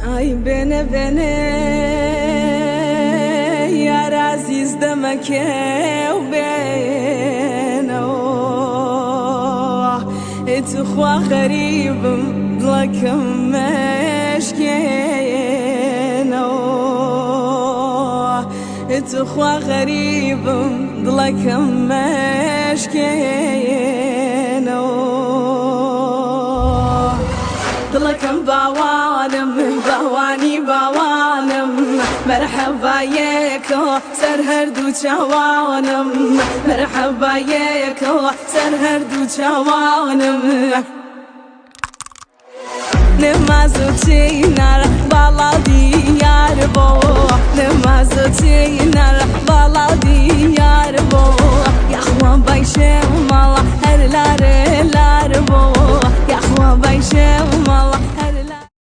Ay bene ya raziz demek بينه اتخوى غريب لك مشكينه اتخوى غريب لك مشكينه ضلكم باوانم باواني باوانم مرحبا يكو سر هردو جوانم مرحبا يكو سر هردو جوانم نمازو تينار بالا ديار بو نمازو تينار بالا ديار بو يخوان بايشم الله هر لار بو يخوان بايشم الله